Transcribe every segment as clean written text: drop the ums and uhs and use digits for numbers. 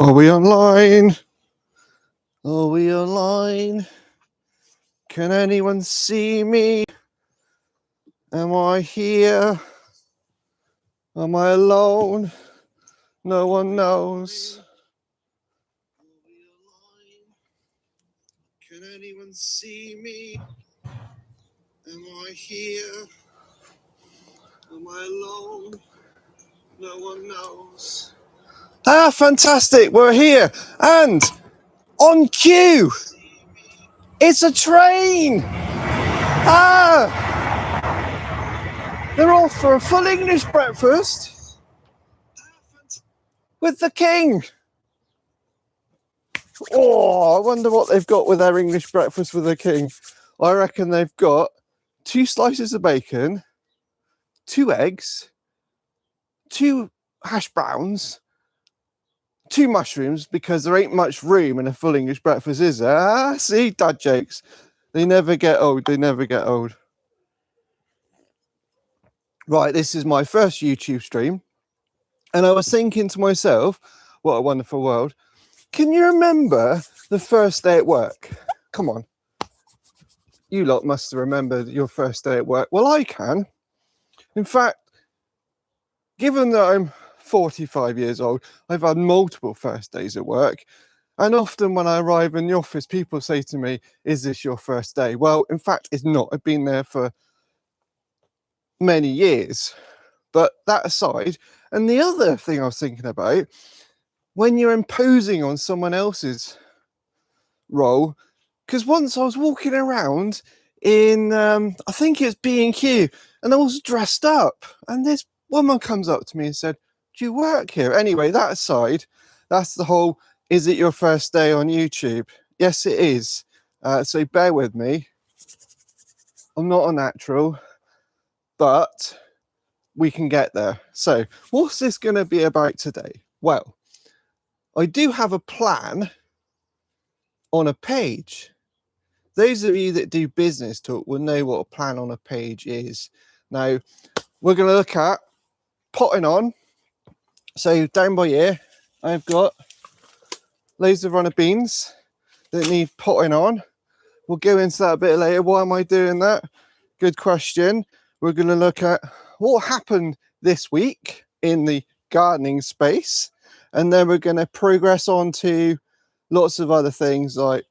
Are we online? Are we online? Can anyone see me? Am I here? Am I alone? No one knows. Can anyone see me? Am I here? Am I alone? No one knows. Ah, fantastic! We're here and on cue. It's a train. Ah, they're off for a full English breakfast with the king. Oh, I wonder what they've got with their English breakfast with the king. I reckon they've got 2 slices of bacon, 2 eggs, 2 hash browns, 2 mushrooms, because there ain't much room in a full English breakfast, is there? Ah, see, dad jokes. They never get old. They never get old. Right, this is my first YouTube stream. And I was thinking to myself, what a wonderful world. Can you remember the first day at work? Come on. You lot must have remembered your first day at work. Well, I can. In fact, given that I'm 45 years old, I've had multiple first days at work. And often when I arrive in the office, people say to me, is this your first day? Well, in fact, it's not. I've been there for many years. But that aside, and the other thing I was thinking about, when you're imposing on someone else's role, because once I was walking around in, I think it's B&Q, and I was dressed up, and this woman comes up to me and said, do you work here? Anyway, that aside, that's the whole, is it your first day on YouTube? Yes, it is. So bear with me. I'm not a natural, but we can get there. So what's this going to be about today? Well, I do have a plan on a page. Those of you that do business talk will know what a plan on a page is. Now, we're going to look at potting on. So down by here, I've got loads of runner beans that need potting on. We'll go into that a bit later. Why am I doing that? Good question. We're going to look at what happened this week in the gardening space. And then we're going to progress on to lots of other things like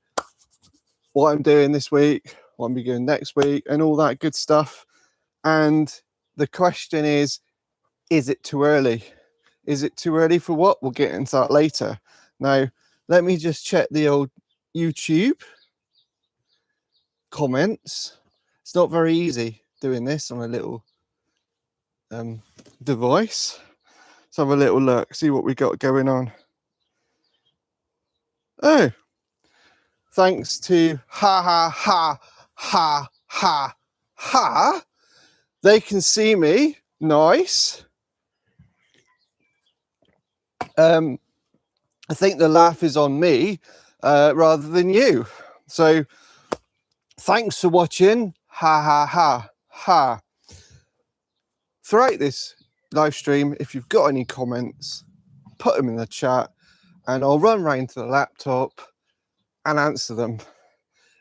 what I'm doing this week, what I'm doing next week, and all that good stuff. And the question is it too early? Is it too early for what? We'll get into that later. Now, let me just check the old YouTube comments. It's not very easy doing this on a little device. Let's have a little look, see what we got going on. Oh, thanks to ha, they can see me. Nice. I think the laugh is on me rather than you. So thanks for watching. Ha. Throughout this live stream, if you've got any comments, put them in the chat and I'll run round to the laptop and answer them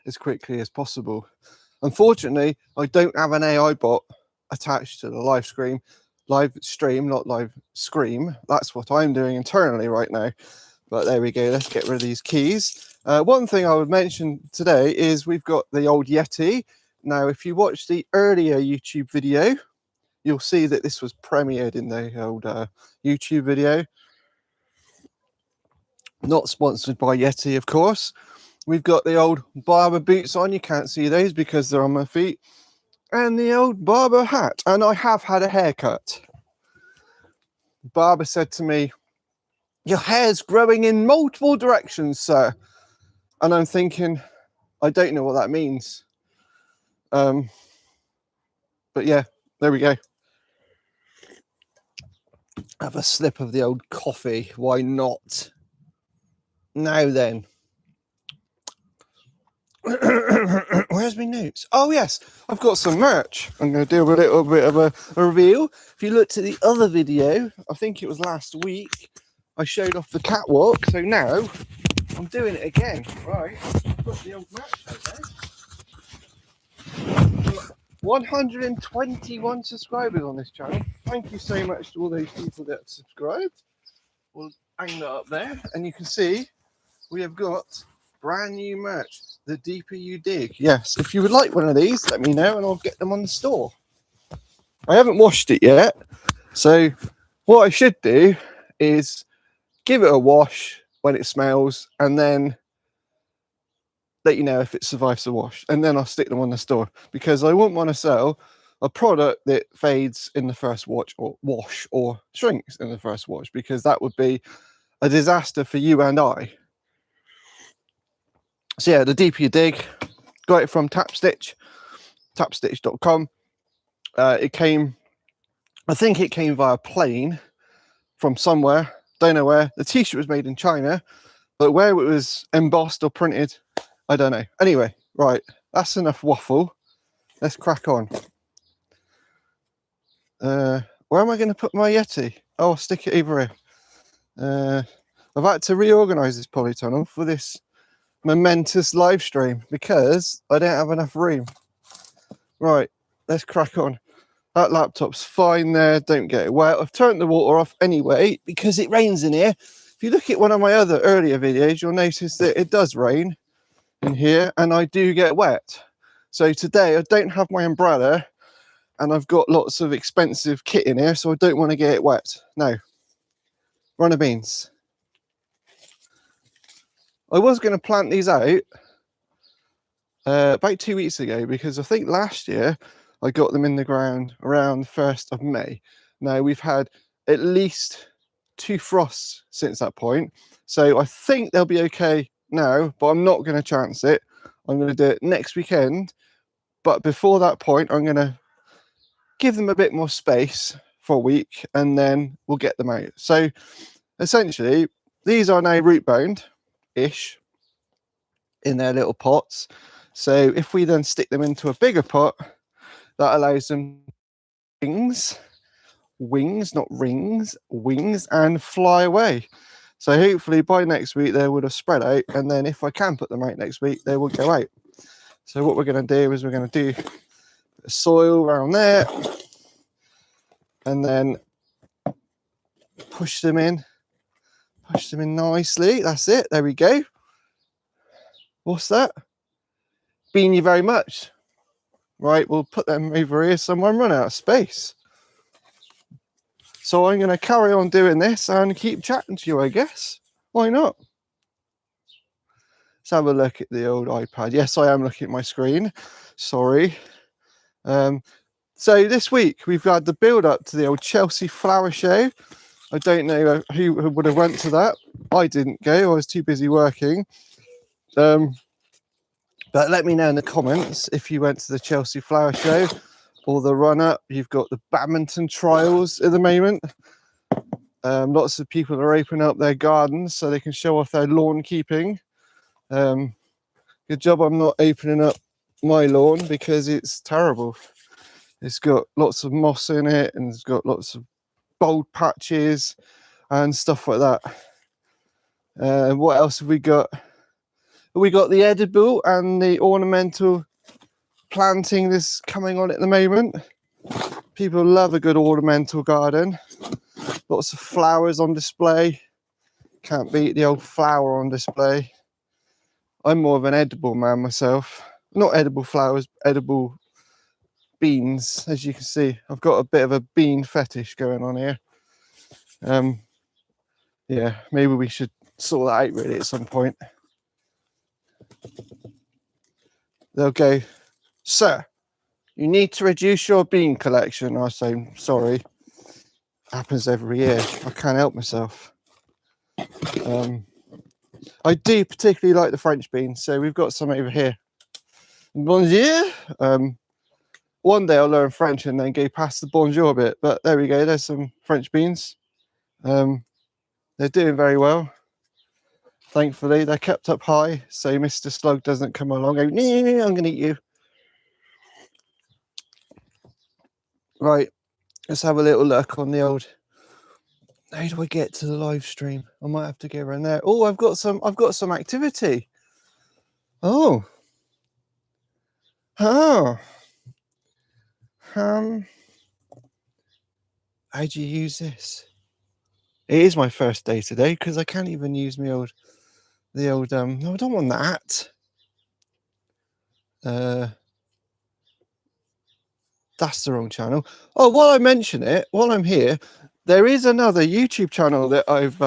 as quickly as possible. Unfortunately, I don't have an AI bot attached to the live stream, not live scream. That's what I'm doing internally right now. But there we go. Let's get rid of these keys. One thing I would mention today is we've got the old Yeti. Now, if you watch the earlier YouTube video, you'll see that this was premiered in the old YouTube video. Not sponsored by Yeti, of course. We've got the old barber boots on. You can't see those because they're on my feet. And the old barber hat. And I have had a haircut. Barber said to me, your hair's growing in multiple directions, sir. And I'm thinking, I don't know what that means. But yeah, there we go. Have a sip of the old coffee. Why not? Now then. Where's my notes? Oh yes, I've got some merch. I'm going to do a little bit of a reveal. If you looked at the other video, I think it was last week, I showed off the catwalk, so now I'm doing it again. Right, put the old match out there. 121 subscribers on this channel. Thank you so much to all those people that have subscribed. We'll hang that up there, and you can see we have got brand new merch. The deeper you dig. Yes, if you would like one of these, let me know and I'll get them on the store. I haven't washed it yet, so what I should do is give it a wash when it smells, and then let you know if it survives the wash, and then I'll stick them on the store, because I wouldn't want to sell a product that fades in the first wash or shrinks in the first wash, because that would be a disaster for you and I. So yeah, the deeper you dig, got it from tapstitch.com. It came, I think it came via plane from somewhere, don't know where. The t-shirt was made in China, but where it was embossed or printed, I don't know. Anyway, right, that's enough waffle. Let's crack on. Where am I going to put my Yeti? Oh, I'll stick it over here. I've had to reorganize this polytunnel for this momentous live stream because I don't have enough room. Right, let's crack on. That laptop's fine there, don't get it wet. I've turned the water off anyway because it rains in here. If you look at one of my other earlier videos, you'll notice that it does rain in here and I do get wet. So today I don't have my umbrella and I've got lots of expensive kit in here, so I don't want to get it wet. Now, runner beans. I was going to plant these out about 2 weeks ago, because I think last year I got them in the ground around the 1st of May. Now we've had at least 2 frosts since that point, so I think they'll be okay now, but I'm not going to chance it. I'm going to do it next weekend, but before that point I'm going to give them a bit more space for a week and then we'll get them out. So essentially these are now root bound ish in their little pots. So if we then stick them into a bigger pot, that allows them wings, not rings, wings, and fly away. So hopefully by next week they would have spread out, and then if I can put them out next week, they will go out. So what we're going to do is we're going to do soil around there and then push them in nicely. That's it, there we go. What's that? Bean you very much. Right, we'll put them over here somewhere and run out of space. So I'm going to carry on doing this and keep chatting to you, I guess. Why not? Let's have a look at the old iPad. Yes, I am looking at my screen. Sorry. So this week we've had the build up to the old Chelsea Flower Show. I don't know who would have went to that. I didn't go. I was too busy working. But let me know in the comments if you went to the Chelsea Flower Show or the run-up. You've got the badminton trials at the moment. Lots of people are opening up their gardens so they can show off their lawn keeping. Good job I'm not opening up my lawn because it's terrible. It's got lots of moss in it and it's got lots of bald patches and stuff like that. What else have we got? We got the edible and the ornamental planting that's coming on at the moment. People love a good ornamental garden. Lots of flowers on display. Can't beat the old flower on display. I'm more of an edible man myself. Not edible flowers, edible beans. As you can see, I've got a bit of a bean fetish going on here. Yeah, maybe we should sort that out really at some point. They'll go, sir, you need to reduce your bean collection. I say, sorry. Happens every year. I can't help myself. I do particularly like the French beans, so we've got some over here. Bonjour. One day I'll learn French and then go past the bonjour bit, but there we go. There's some French beans. They're doing very well. Thankfully, they're kept up high, so Mr. Slug doesn't come along and go, nee, I'm going to eat you. Right, let's have a little look on the old How do I get to the live stream? I might have to go around there. Oh, I've got some activity. Oh. Oh. How do you use this? It is my first day today because I can't even use the old no, I don't want that. That's the wrong channel. Oh, while I mention it, while I'm here, there is another YouTube channel that I've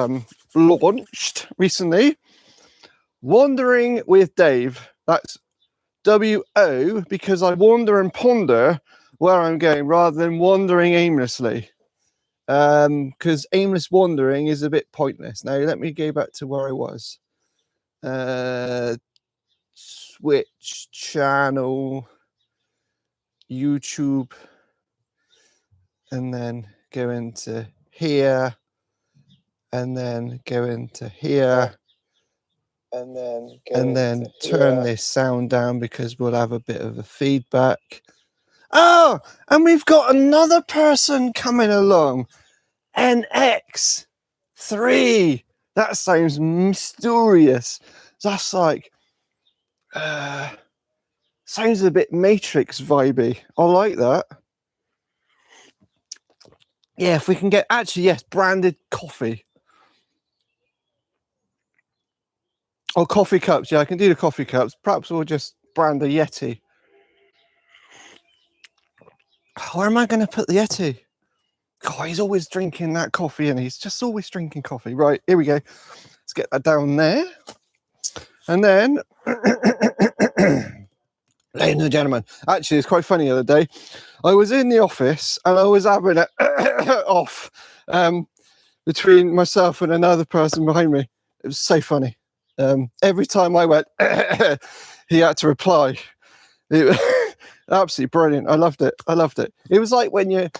launched recently. Wandering with Dave. That's WO, because I wander and ponder where I'm going rather than wandering aimlessly. Because aimless wandering is a bit pointless. Now let me go back to where I was. Switch channel, YouTube, and then go into here, and then go into here, and then turn this sound down because we'll have a bit of a feedback. Oh, and we've got another person coming along. NX3. That sounds mysterious. That's like sounds a bit Matrix vibey. I like that. Yeah, if we can get yes, branded coffee. Oh, coffee cups. Yeah, I can do the coffee cups. Perhaps we'll just brand a Yeti. Where am I going to put the Yeti? God, he's always drinking that coffee, and he's just always drinking coffee. Right, here we go. Let's get that down there. And then, ladies and gentlemen, actually, it's quite funny the other day. I was in the office and I was having it off between myself and another person behind me. It was so funny. Every time I went, he had to reply. It was absolutely brilliant. I loved it. It was like when you're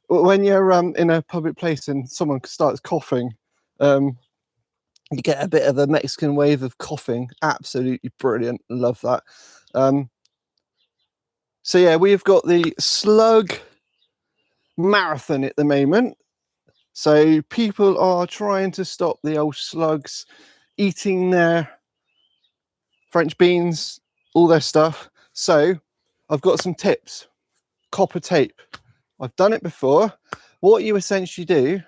in a public place and someone starts coughing, you get a bit of a Mexican wave of coughing. Absolutely brilliant. Love that. So yeah, we've got the slug marathon at the moment. So people are trying to stop the old slugs eating their French beans, all their stuff. So I've got some tips. Copper tape. I've done it before. What you essentially do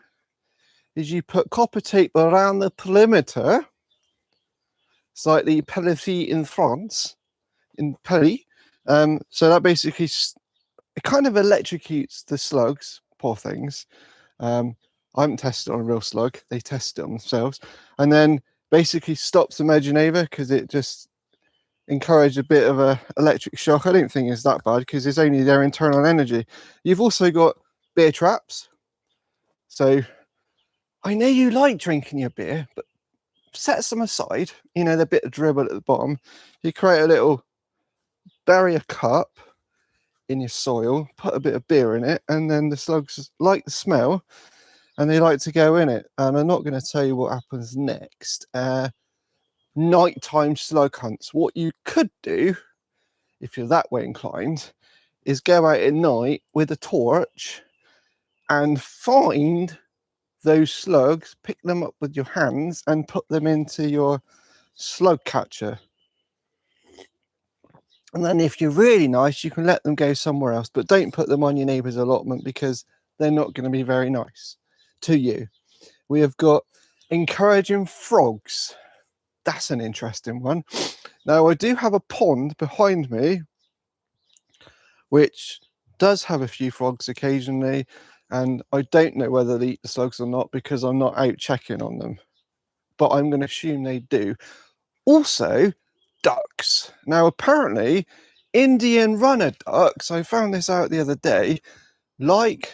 is you put copper tape around the perimeter. It's like the Pelletie in France, in Paris. So that basically, it kind of electrocutes the slugs, poor things. I haven't tested it on a real slug. They test it on themselves. And then basically stops the Medgeneva because it just encouraged a bit of a electric shock. I don't think it's that bad because it's only their internal energy. You've also got beer traps. So I know you like drinking your beer, but set some aside. You know, the bit of dribble at the bottom. You create a little, bury a cup in your soil, put a bit of beer in it, and then the slugs like the smell and they like to go in it. And I'm not going to tell you what happens next. Nighttime slug hunts. What you could do, if you're that way inclined, is go out at night with a torch and find those slugs, pick them up with your hands and put them into your slug catcher. And then if you're really nice, you can let them go somewhere else, but don't put them on your neighbour's allotment because they're not going to be very nice to you. We have got encouraging frogs. That's an interesting one. Now, I do have a pond behind me, which does have a few frogs occasionally, and I don't know whether they eat the slugs or not because I'm not out checking on them, but I'm going to assume they do. Also, ducks. Now, apparently, Indian runner ducks, I found this out the other day, like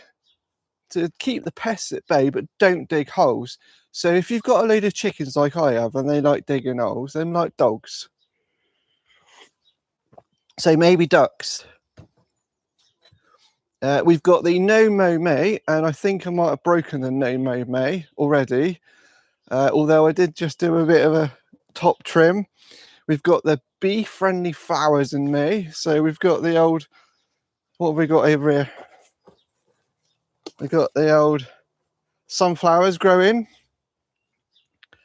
to keep the pests at bay, but don't dig holes. So if you've got a load of chickens like I have and they like digging holes, they're like dogs. So maybe ducks. We've got the No Mow May, and I think I might have broken the No Mow May already. Although I did just do a bit of a top trim. We've got the bee friendly flowers in May. So we've got the old, what have we got over here? We've got the old sunflowers growing.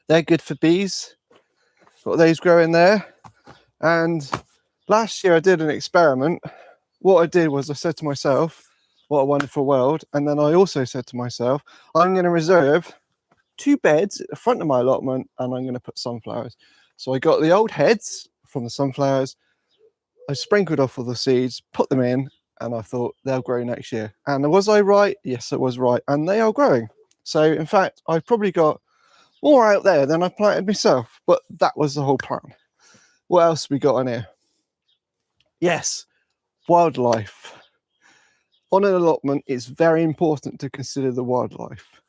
They're good for bees. Got those growing there. And last year I did an experiment. What I did was I said to myself, what a wonderful world. And then I also said to myself, I'm going to reserve 2 beds at the front of my allotment and I'm going to put sunflowers. So I got the old heads from the sunflowers. I sprinkled off all the seeds, put them in, and I thought they'll grow next year. And was I right? Yes, I was right. And they are growing. So in fact, I've probably got more out there than I planted myself, but that was the whole plan. What else we got on here? Yes, wildlife. On an allotment, it's very important to consider the wildlife.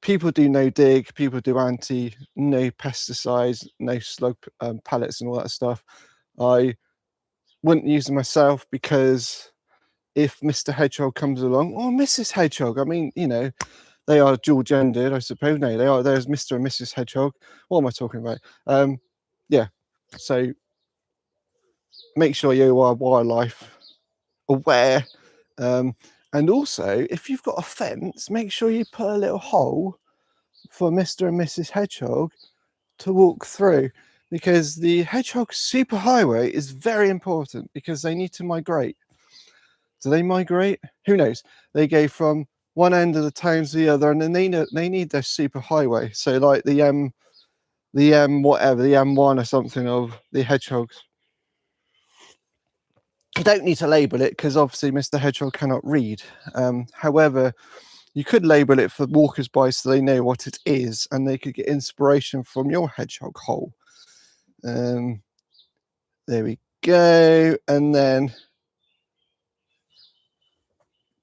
People do no dig, people do anti, no pesticides, no slug pellets and all that stuff. I wouldn't use them myself because if Mr. Hedgehog comes along, or Mrs. Hedgehog, I mean, you know, they are dual gendered, I suppose. No, they are. There's Mr. and Mrs. Hedgehog. What am I talking about? Yeah. So make sure you are wildlife aware. And also, if you've got a fence, make sure you put a little hole for Mr. and Mrs. Hedgehog to walk through, because the hedgehog superhighway is very important because they need to migrate. Do they migrate? Who knows? They go from one end of the town to the other, and then they need their superhighway. So like the M1 or something of the hedgehogs. You don't need to label it because obviously Mr. Hedgehog cannot read. However, you could label it for walkers by so they know what it is and they could get inspiration from your hedgehog hole. There we go. And then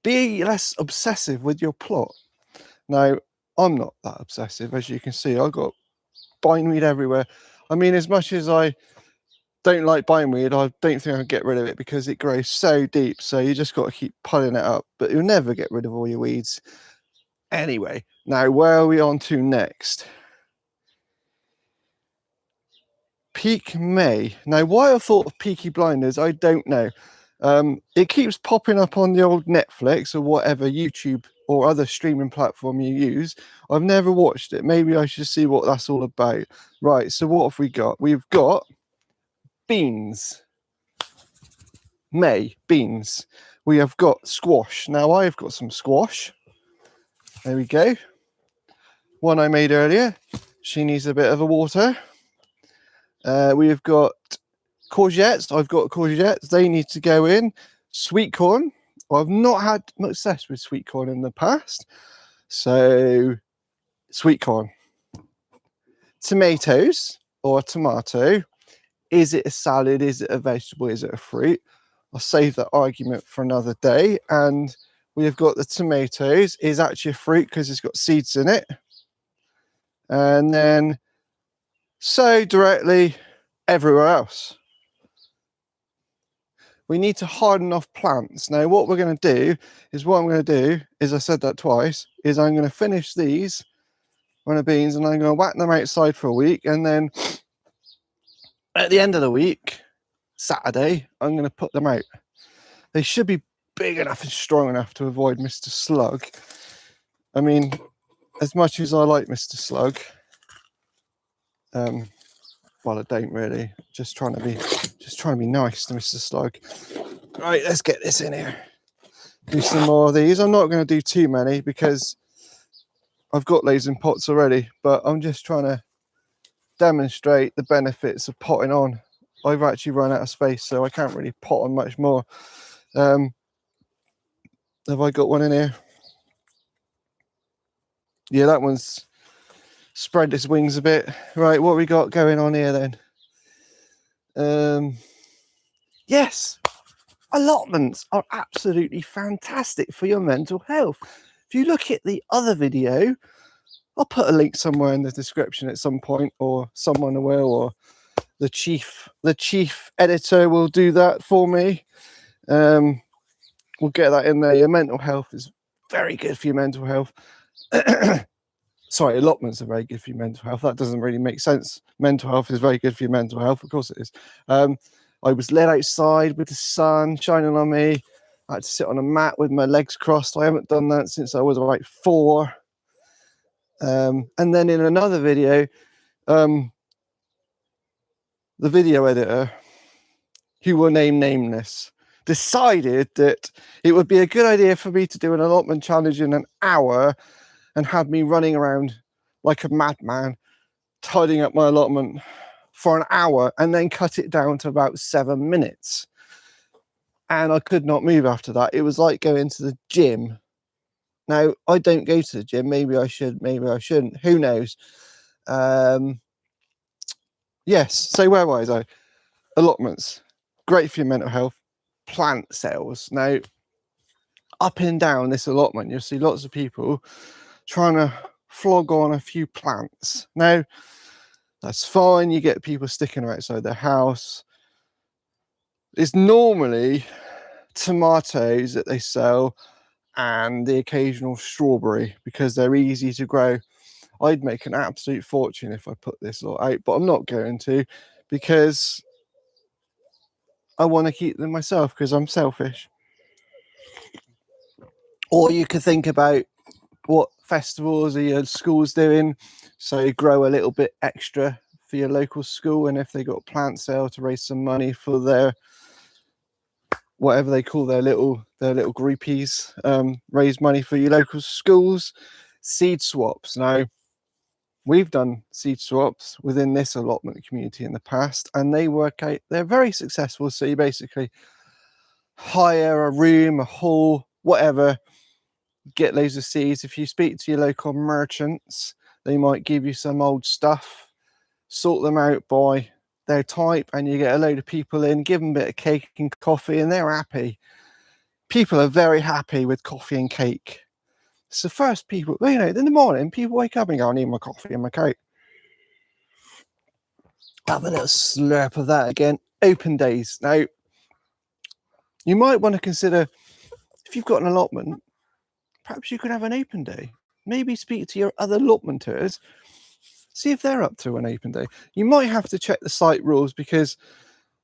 be less obsessive with your plot. Now, I'm not that obsessive. As you can see, I've got bindweed everywhere. I mean, as much as I don't like bindweed, I don't think I'll get rid of it because it grows so deep. So you just got to keep pulling it up, but you'll never get rid of all your weeds. Anyway, now where are we on to next? Peak May. Now, why I thought of Peaky Blinders, I don't know. It keeps popping up on the old Netflix or whatever YouTube or other streaming platform you use. I've never watched it. Maybe I should see what that's all about. Right, so what have we got? We've got beans. May, beans. We have got squash. Now, I've got some squash. There we go. One I made earlier. She needs a bit of a water. We've got courgettes. I've got courgettes. They need to go in. Sweet corn. I've not had much success with sweet corn in the past. So, sweet corn. Tomatoes or tomato. Is it a salad? Is it a vegetable? Is it a fruit? I'll save that argument for another day. And we've got the tomatoes. Is actually a fruit because it's got seeds in it. And then sow directly everywhere else. We need to harden off plants. Now, what we're going to do is I said that twice, is I'm going to finish these on the beans and I'm going to whack them outside for a week. And then at the end of the week, Saturday, I'm going to put them out. They should be big enough and strong enough to avoid Mr. Slug. I mean, as much as I like Mr. Slug, well, I don't really. Just trying to be nice to Mr. Slug. Right, let's get this in here. Do some more of these. I'm not going to do too many because I've got loads in pots already, but I'm just trying to demonstrate the benefits of potting on. I've actually run out of space, so I can't really pot on much more. Have I got one in here? Yeah, that one's spread its wings a bit. Right, what we got going on here then? Yes, allotments are absolutely fantastic for your mental health. If you look at the other video, I'll put a link somewhere in the description at some point, or someone will, or the chief editor will do that for me. We'll get that in there. Your mental health is very good for your mental health. Sorry, allotments are very good for your mental health. That doesn't really make sense. Mental health is very good for your mental health. Of course it is. I was led outside with the sun shining on me. I had to sit on a mat with my legs crossed. I haven't done that since I was about 4. And then in another video, the video editor, who will name nameless, decided that it would be a good idea for me to do an allotment challenge in an hour, and had me running around like a madman, tidying up my allotment for an hour, and then cut it down to about 7 minutes. And I could not move after that. It was like going to the gym. Now, I don't go to the gym. Maybe I should, maybe I shouldn't. Who knows? Yes, so where was I? Allotments. Great for your mental health. Plant sales. Now, up and down this allotment, you'll see lots of people trying to flog on a few plants. Now, that's fine. You get people sticking outside their house. It's normally tomatoes that they sell and the occasional strawberry, because they're easy to grow. I'd make an absolute fortune if I put this lot out, but I'm not going to, because I want to keep them myself, because I'm selfish. Or you could think about what festivals are your schools doing, so you grow a little bit extra for your local school, and if they got a plant sale to raise some money for their whatever they call their little groupies, raise money for your local schools. Seed swaps. Now, we've done seed swaps within this allotment community in the past, and they work out, they're very successful. So you basically hire a room, a hall, whatever, get loads of seeds. If you speak to your local merchants, they might give you some old stuff, sort them out by their type, and you get a load of people in, give them a bit of cake and coffee, and they're happy. People are very happy with coffee and cake. It's the first people, you know, in the morning, people wake up and go, I need my coffee and my cake. Have a little slurp of that again. Open days. Now, you might want to consider, if you've got an allotment, perhaps you could have an open day. Maybe speak to your other allotmenters, see if they're up to an open day. You might have to check the site rules, because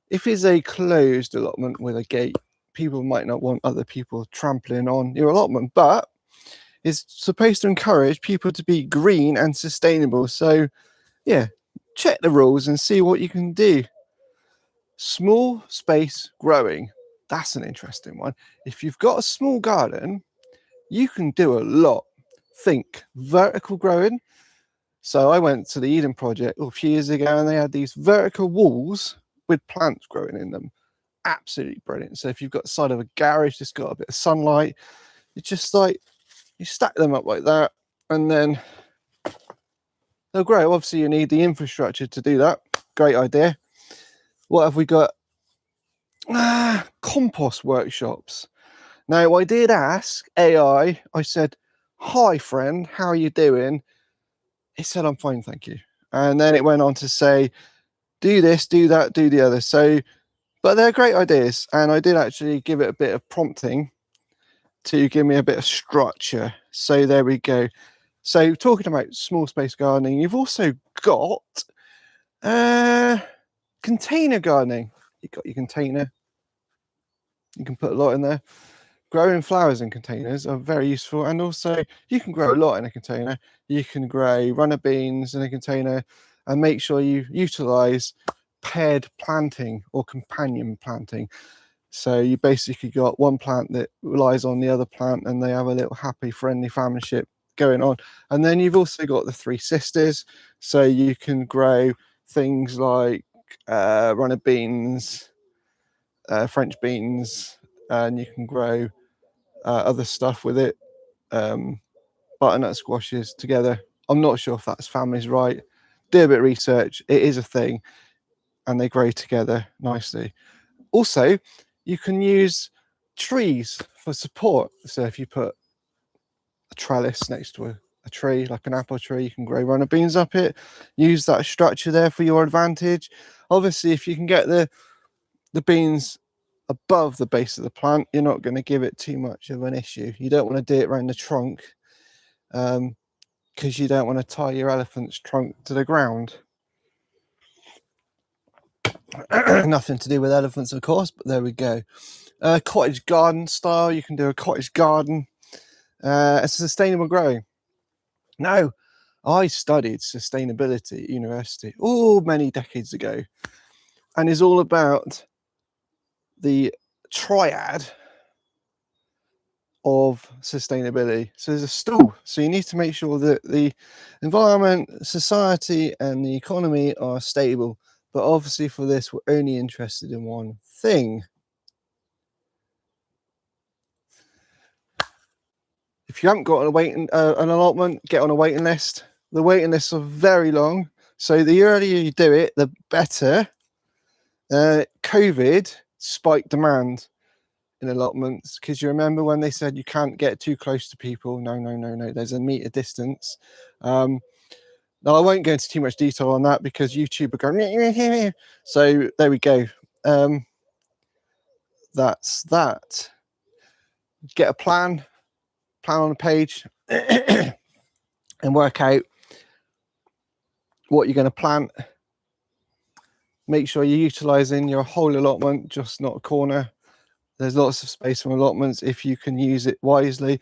if it's a closed allotment with a gate, people might not want other people trampling on your allotment, but it's supposed to encourage people to be green and sustainable. So yeah, check the rules and see what you can do. Small space growing. That's an interesting one. If you've got a small garden, you can do a lot. Think vertical growing. So I went to the Eden project a few years ago, and they had these vertical walls with plants growing in them. Absolutely brilliant. So if you've got the side of a garage that's got a bit of sunlight, it's just like you stack them up like that, and then they'll grow. Obviously, you need the infrastructure to do that. Great idea. What have we got? Compost workshops. Now, I did ask AI. I said, hi, friend, how are you doing? It said, I'm fine, thank you. And then it went on to say, do this, do that, do the other. So, but they're great ideas. And I did actually give it a bit of prompting to give me a bit of structure. So there we go. So talking about small space gardening, you've also got container gardening. You've got your container. You can put a lot in there. Growing flowers in containers are very useful, and also you can grow a lot in a container. You can grow runner beans in a container, and make sure you utilize paired planting or companion planting. So you basically got one plant that relies on the other plant, and they have a little happy, friendly familyship going on. And then you've also got the 3 sisters, so you can grow things like runner beans, French beans, and you can grow other stuff with it, butternut squashes together. I'm not sure if that's families right. Do a bit of research. It is a thing, and they grow together nicely. Also, you can use trees for support. So if you put a trellis next to a tree, like an apple tree, you can grow runner beans up it. Use that structure there for your advantage. Obviously, if you can get the beans above the base of the plant, you're not going to give it too much of an issue. You don't want to do it around the trunk, because you don't want to tie your elephant's trunk to the ground. Nothing to do with elephants, of course, but there we go. Cottage garden style. You can do a cottage garden. It's sustainable growing. Now, I studied sustainability at university many decades ago, and is all about the triad of sustainability. So there's a stool. So you need to make sure that the environment, society, and the economy are stable. But obviously, for this, we're only interested in one thing. If you haven't got an allotment, get on a waiting list. The waiting lists are very long, so the earlier you do it, the better. COVID spiked demand in allotments, because you remember when they said you can't get too close to people. No, there's a meter distance. Now I won't go into too much detail on that because YouTube are going so there we go. That's that. Get a plan on a page and work out what you're going to plant. Make sure you're utilizing your whole allotment, just not a corner. There's lots of space from allotments if you can use it wisely.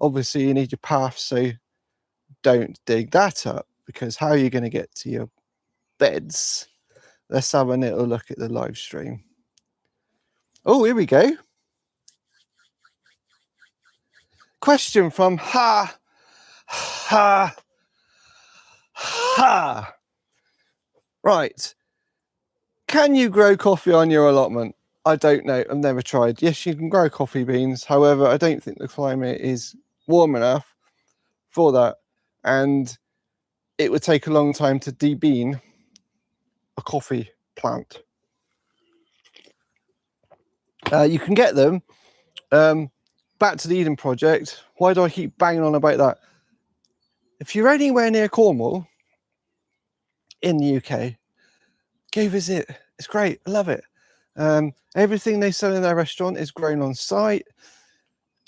Obviously you need your path, so don't dig that up, because how are you going to get to your beds? Let's have a little look at the live stream. Oh, here we go. Question from Ha. Right. Can you grow coffee on your allotment? I don't know. I've never tried. Yes, you can grow coffee beans. However, I don't think the climate is warm enough for that. And it would take a long time to debean a coffee plant. You can get them. Back to the Eden project. Why do I keep banging on about that? If you're anywhere near Cornwall in the UK, go visit. It's great. I love it. Everything they sell in their restaurant is grown on site.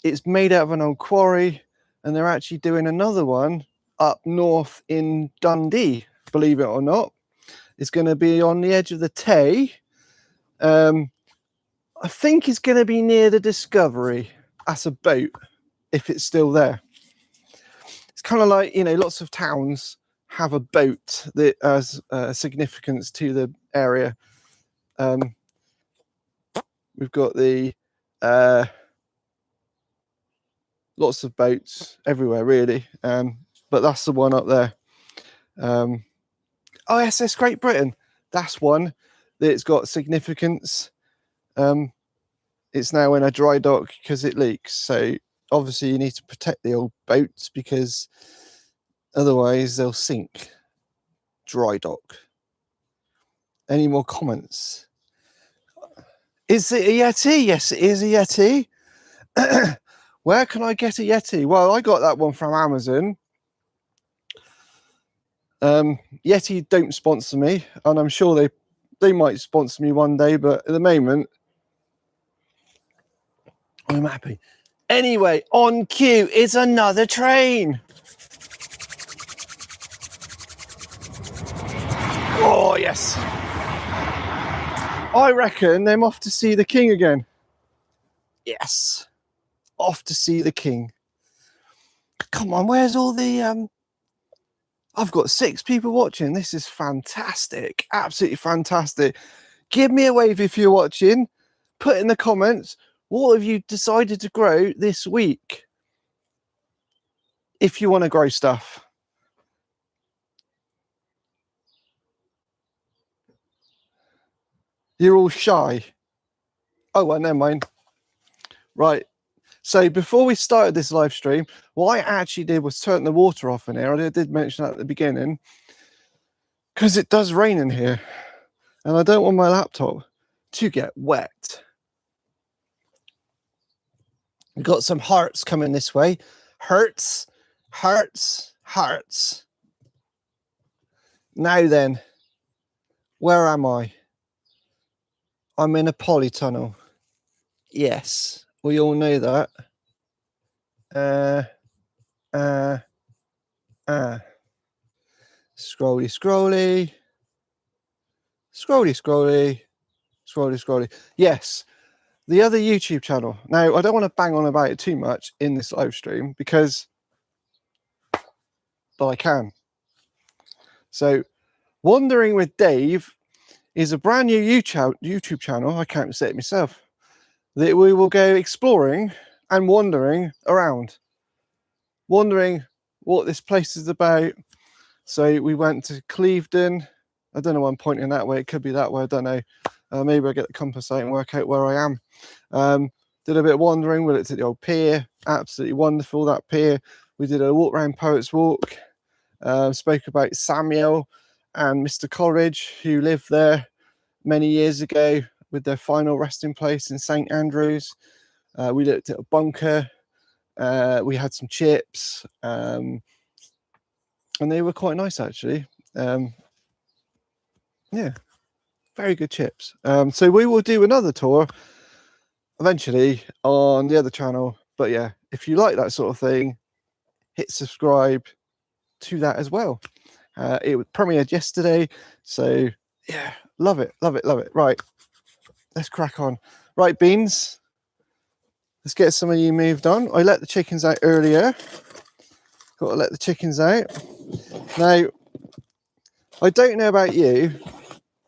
It's made out of an old quarry, and they're actually doing another one up north in Dundee, believe it or not. It's going to be on the edge of the Tay. I think it's going to be near the Discovery. That's a boat, if it's still there. It's kind of like, you know, lots of towns have a boat that has significance to the area. We've got the lots of boats everywhere, really, but that's the one up there. ISS Great Britain, that's one that's got significance. It's now in a dry dock because it leaks, so obviously you need to protect the old boats, because otherwise they'll sink. Dry dock. Any more comments? Is it a Yeti? Yes, it is a Yeti. Where can I get a Yeti? Well, I got that one from Amazon. Yeti don't sponsor me, and I'm sure they might sponsor me one day, but at the moment I'm happy. Anyway, on cue is another train. Oh yes, I reckon they're off to see the king again. Yes, off to see the king. Come on, where's all the I've got 6 people watching. This is fantastic. Absolutely fantastic. Give me a wave if you're watching. Put in the comments, what have you decided to grow this week? If you want to grow stuff. You're all shy. Oh, well, never mind. Right. So before we started this live stream, what I actually did was turn the water off in here. I did mention that at the beginning, because it does rain in here, and I don't want my laptop to get wet. We've got some hearts coming this way. Hearts. Now then, where am I? I'm in a polytunnel. Yes, we all know that. Scrolly. Yes, the other YouTube channel. Now, I don't want to bang on about it too much in this live stream because, but I can. So, Wandering with Dave is a brand new YouTube channel. I can't say it myself. That we will go exploring and wandering around, wondering what this place is about. So we went to Clevedon. I don't know why I'm pointing that way. It could be that way. I don't know. Maybe I'll get the compass out and work out where I am. Did a bit of wandering. We looked at the old pier. Absolutely wonderful, that pier. We did a walk around Poets Walk. Spoke about Samuel and Mr. Coleridge, who lived there many years ago with their final resting place in St. Andrews. We looked at a bunker. We had some chips. And they were quite nice, actually. Yeah, very good chips. So we will do another tour eventually on the other channel. But yeah, if you like that sort of thing, hit subscribe to that as well. It premiered yesterday, so yeah, love it, love it, love it. Right, let's crack on. Right, Beans, let's get some of you moved on. I let the chickens out earlier. Got to let the chickens out. Now, I don't know about you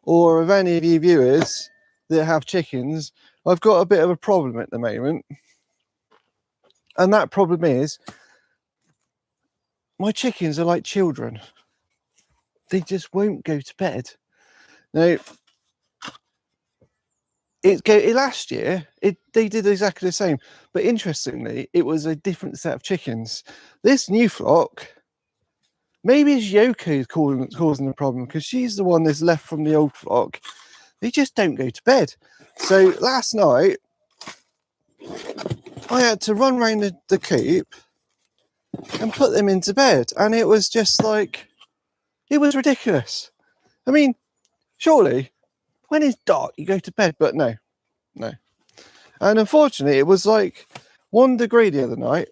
or of any of you viewers that have chickens. I've got a bit of a problem at the moment. And that problem is my chickens are like children. They just won't go to bed. Now, last year, they did exactly the same. But interestingly, it was a different set of chickens. This new flock, maybe it's Yoko's causing the problem because she's the one that's left from the old flock. They just don't go to bed. So last night, I had to run around the coop and put them into bed. And it was just like, it was ridiculous. I mean, surely, when it's dark, you go to bed. But no. And unfortunately, it was like 1 degree the other night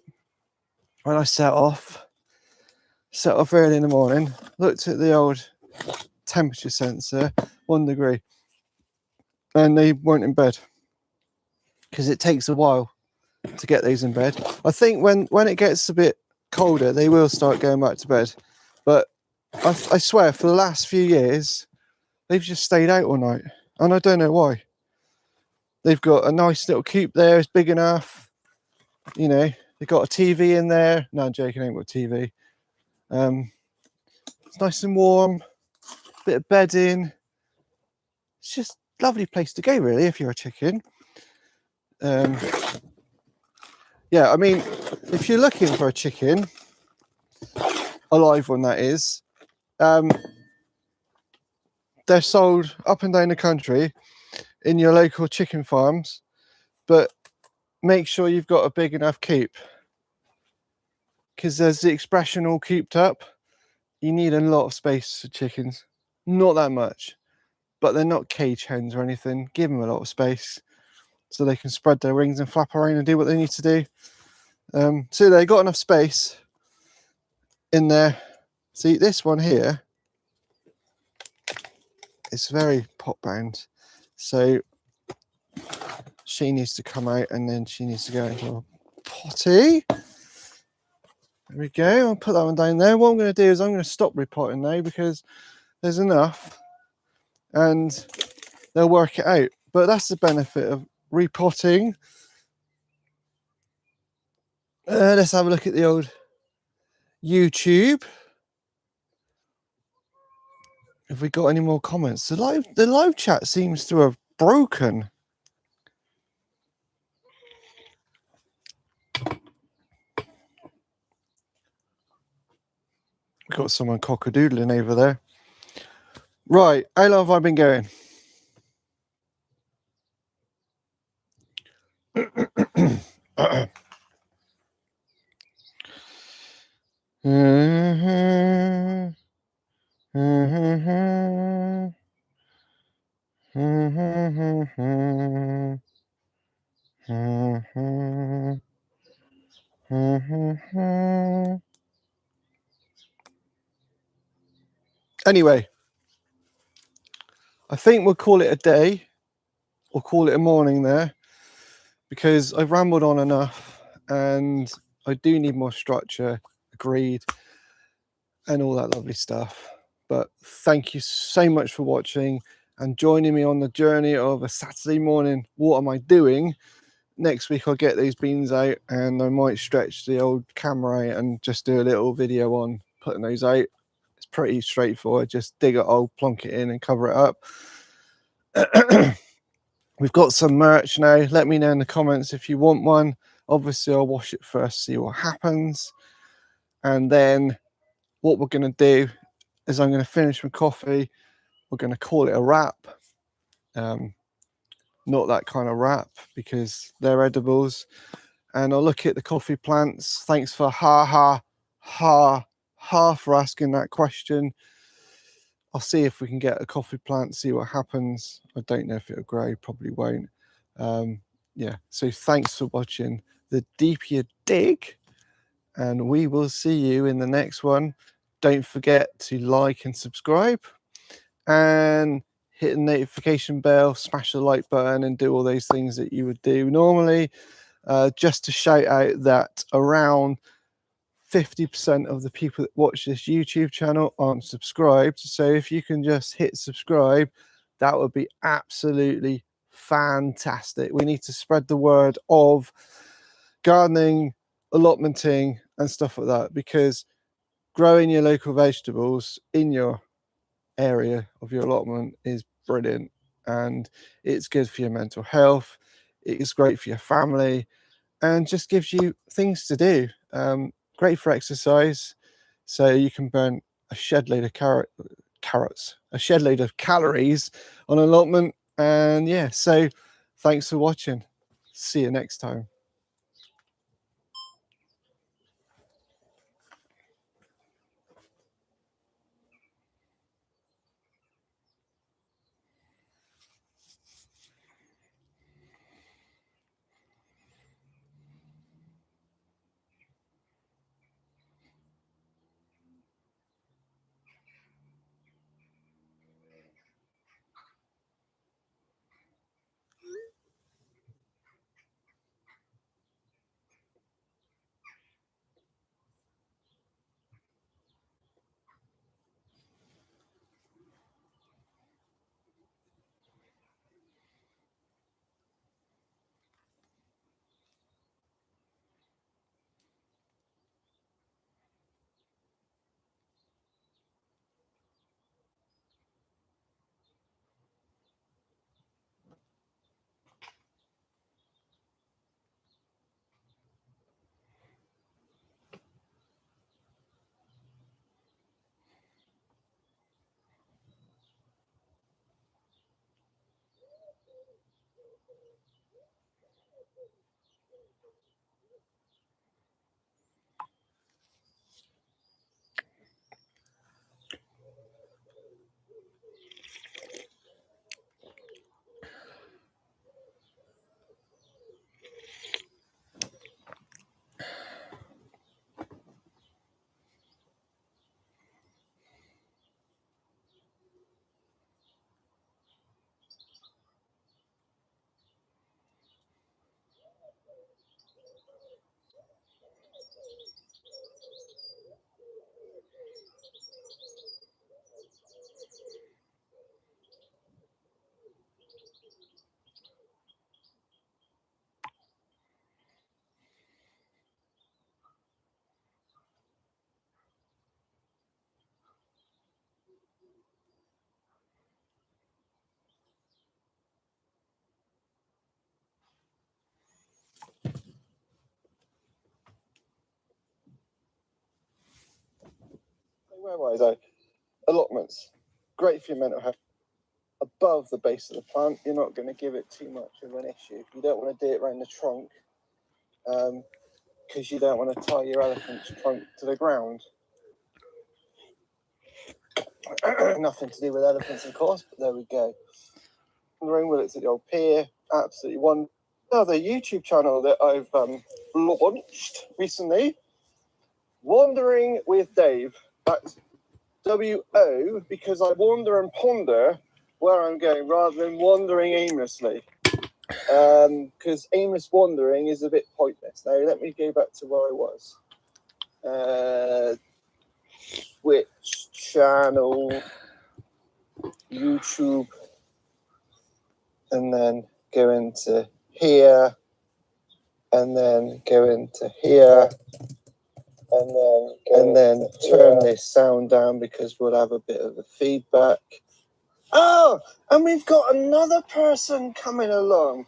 when I set off early in the morning, looked at the old temperature sensor, 1 degree. And they weren't in bed because it takes a while to get these in bed. I think when it gets a bit colder, they will start going back to bed. But I swear, for the last few years, they've just stayed out all night. And I don't know why. They've got a nice little coop there. It's big enough. You know, they've got a TV in there. No, I'm joking, I ain't got a TV. It's nice and warm. Bit of bedding. It's just a lovely place to go, really, if you're a chicken. Yeah, I mean, if you're looking for a chicken, a live one that is, they're sold up and down the country in your local chicken farms, but make sure you've got a big enough coop, because there's the expression all cooped up. You need a lot of space for chickens. Not that much, but they're not cage hens or anything. Give them a lot of space so they can spread their wings and flap around and do what they need to do. So they got enough space in there. See, this one here, it's very pot bound, so she needs to come out and then she needs to go into a potty. There we go. I'll put that one down there. What I'm going to do is I'm going to stop repotting now because there's enough and they'll work it out. But that's the benefit of repotting. Let's have a look at the old YouTube. Have we got any more comments? The live chat seems to have broken. We've got someone cockadoodling over there. Right, how long have I been going? Anyway, I think we'll call it a day or call it a morning there. because I've rambled on enough and I do need more structure, agreed, and all that lovely stuff. But thank you so much for watching and joining me on the journey of a Saturday morning. What am I doing? Next week I'll get these beans out and I might stretch the old camera out and just do a little video on putting those out. It's pretty straightforward. Just dig it hole, plonk it in and cover it up. We've got some merch now. Let me know in the comments if you want one. Obviously I'll wash it first, see what happens. And then what we're going to do is I'm going to finish my coffee. We're going to call it a wrap. Not that kind of wrap because they're edibles. And I'll look at the coffee plants. Thanks for ha for asking that question. I'll see if we can get a coffee plant, see what happens. I don't know if it'll grow, probably won't. Yeah, so thanks for watching the Deeper You Dig, and we will see you in the next one. Don't forget to like and subscribe and hit the notification bell, smash the like button and do all those things that you would do normally. Just to shout out that around 50% of the people that watch this YouTube channel aren't subscribed. So if you can just hit subscribe, that would be absolutely fantastic. We need to spread the word of gardening, allotmenting and stuff like that, because growing your local vegetables in your area of your allotment is brilliant, and it's good for your mental health. It's great for your family and just gives you things to do. Great for exercise, so you can burn a shed load of a shed load of calories on allotment. And yeah, so thanks for watching. See you next time. Where was I? Allotments, great for your mental health. Above the base of the plant, you're not going to give it too much of an issue. You don't want to do it around the trunk, because you don't want to tie your elephant's trunk to the ground. Nothing to do with elephants, of course, but there we go. Wandering Willets at the old pier, absolutely one. Another YouTube channel that I've launched recently, Wandering with Dave. That's W-O, because I wander and ponder where I'm going rather than wandering aimlessly. because aimless wandering is a bit pointless. Now, let me go back to where I was. Twitch channel, YouTube, and then go into here, and then go into here, and then turn this sound down because we'll have a bit of a feedback. Oh, and we've got another person coming along.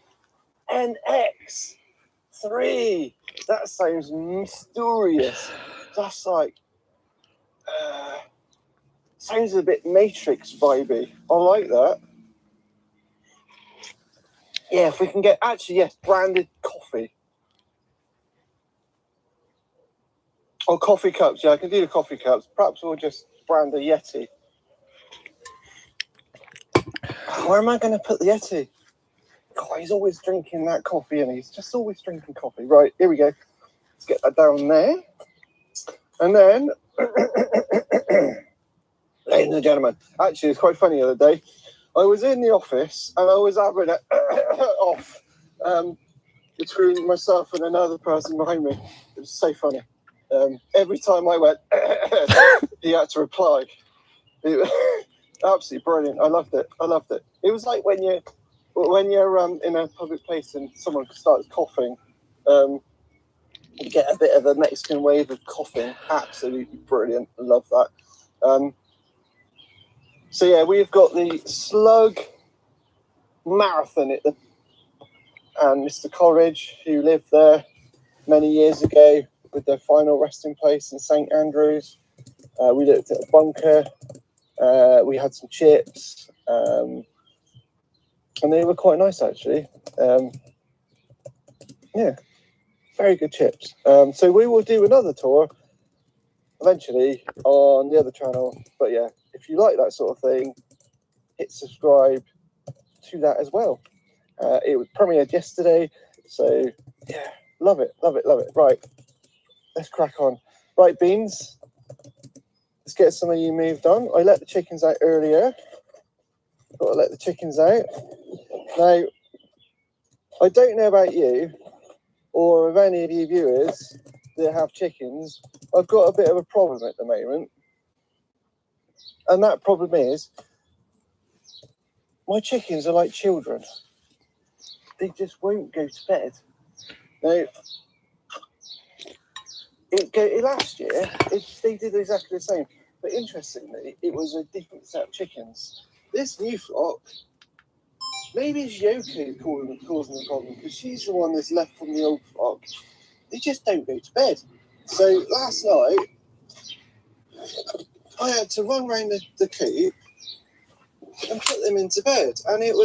NX3. That sounds mysterious. That's like, sounds a bit Matrix vibey. I like that. Yeah, if we can get, actually, yes, branded coffee. Or coffee cups. Yeah, I can do the coffee cups. Perhaps we'll just brand a Yeti. Where am I going to put the Yeti? God, he's always drinking that coffee, and he's just always drinking coffee. Right, here we go. Let's get that down there. And then, ladies and gentlemen, actually, it's quite funny the other day. I was in the office, and I was having it off between myself and another person behind me. It was so funny. Every time I went, he had to reply. Absolutely brilliant. I loved it. It was like when you're in a public place and someone starts coughing, you get a bit of a Mexican wave of coughing. Absolutely brilliant. I love that. So yeah, we've got the Slug Marathon and Mr. Coleridge, who lived there many years ago, with their final resting place in St. Andrews. We looked at a bunker. We had some chips, and they were quite nice actually. Yeah, very good chips. So we will do another tour eventually on the other channel. But yeah, if you like that sort of thing, hit subscribe to that as well. It was premiered yesterday, so yeah, love it. Right, let's crack on. Right, Beans, let's get some of you moved on. I let the chickens out earlier. Got to let the chickens out. Now, I don't know about you, or of any of you viewers that have chickens. I've got a bit of a problem at the moment. And that problem is, my chickens are like children. They just won't go to bed. Now, last year, they did exactly the same. But interestingly, it was a different set of chickens. This new flock, maybe it's Yoko causing the problem, because she's the one that's left from the old flock. They just don't go to bed. So last night, I had to run around the coop and put them into bed. And it was